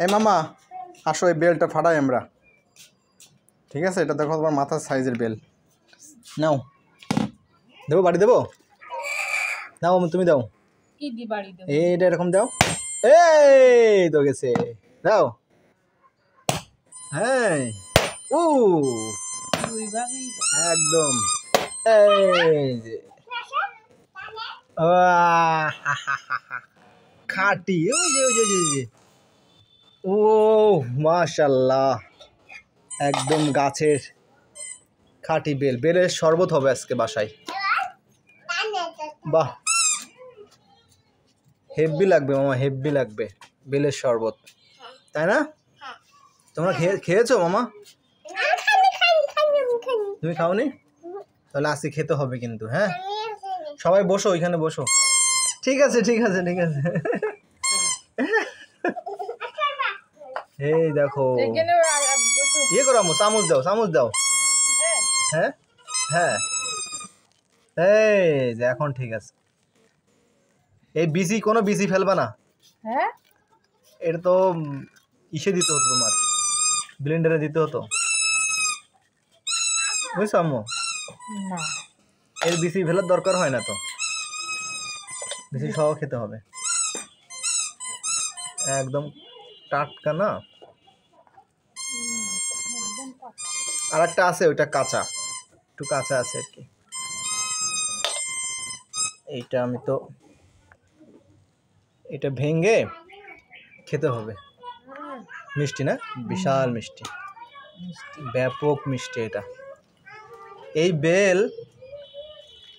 এ মামা আসো, এই বেলটা ফাটাই আমরা। ঠিক আছে, এটা দেখো তোমার মাথার সাইজের বেল। নাও, দেবো বাড়ি দেবো? নাও তুমি দাও। কি দি বাড়ি দেবো? এইটা এরকম দাও। এই তো গেছে, দাও। হ্যাঁ, ও দুই ভাবেই একদম। এই যে খাটি, ওই যে ওই যে ওই যে। ও মাশাল্লাহ, একদম গাছের খাঁটি বেল। বেলের শরবত হবে আজকে বাসায়। বাহ, হেভি লাগবে মামা, হেভি লাগবে বেলের শরবত, তাই না? তোমরা খেয়েছো মামা? তুমি খাওনি? তাহলে আজকে খেতে হবে কিন্তু। হ্যাঁ, সবাই বসো, ওইখানে বসো। ঠিক আছে ঠিক আছে ঠিক আছে। এই দেখো, এখানে বসো। ইয়ে করো আমু, চামচ দাও, চামচ দাও। হ্যাঁ হ্যাঁ, এই যে এখন ঠিক আছে। এই বিসি, কোনো বিসি ফেলবা না। হ্যাঁ, এটা তো ইসে দিতে হতো, তোমার ব্লেন্ডারে দিতে হতো, বুঝছো আম্মু? না এর বিসি ফেলার দরকার হয় না তো, বিসি সহ খেতে হবে। একদম টাটকা না। আর একটা আছে, ওইটা কাঁচা, একটু কাঁচা আছে আর কি। এইটা আমি তো, এটা ভেঙে খেতে হবে। মিষ্টি না, বিশাল মিষ্টি, ব্যাপক মিষ্টি এটা। এই বেল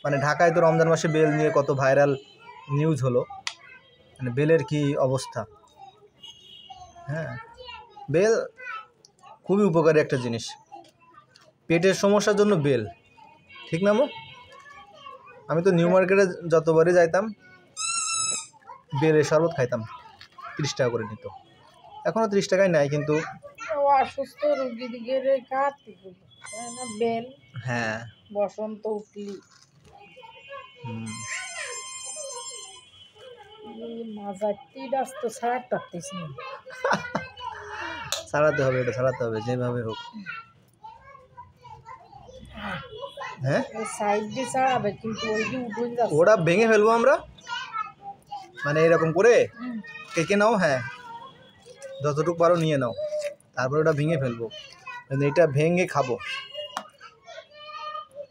মানে ঢাকায় তো রমজান মাসে বেল নিয়ে কত ভাইরাল নিউজ হলো, মানে বেলের কি অবস্থা। হ্যাঁ, বেল খুবই উপকারী একটা জিনিস, পেটের সমস্যার জন্য বেল, ঠিক না মো? আমি তো নিউ মার্কেটে যতবারই যাইতাম বেলের শরবত খাইতাম, 30 টাকা করে নিত। এখনও 30 টাকায় নেয় কিন্তু। অসুস্থ রোগীদের খাতে না বেল। হ্যাঁ, বসন্ত উঠলি মাজারটি রাস্তা ছাড়াতে পারতিস না। ছাড়াতে হবে, এটা ছাড়াতে হবে যেভাবে হোক। হ্যাঁ, সাইড দিয়ে ছাড়াবে কিন্তু ওই যে উঠে যাচ্ছে। ওটা ভেঙে ফেলবো আমরা, মানে এরকম করে কেটে নাও। হ্যাঁ, যতটুকু পারো নিয়ে নাও, তারপর ওটা ভেঙে ফেলবো, এটা ভেঙে খাবো।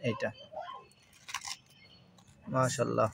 এইটা মাশাআল্লাহ।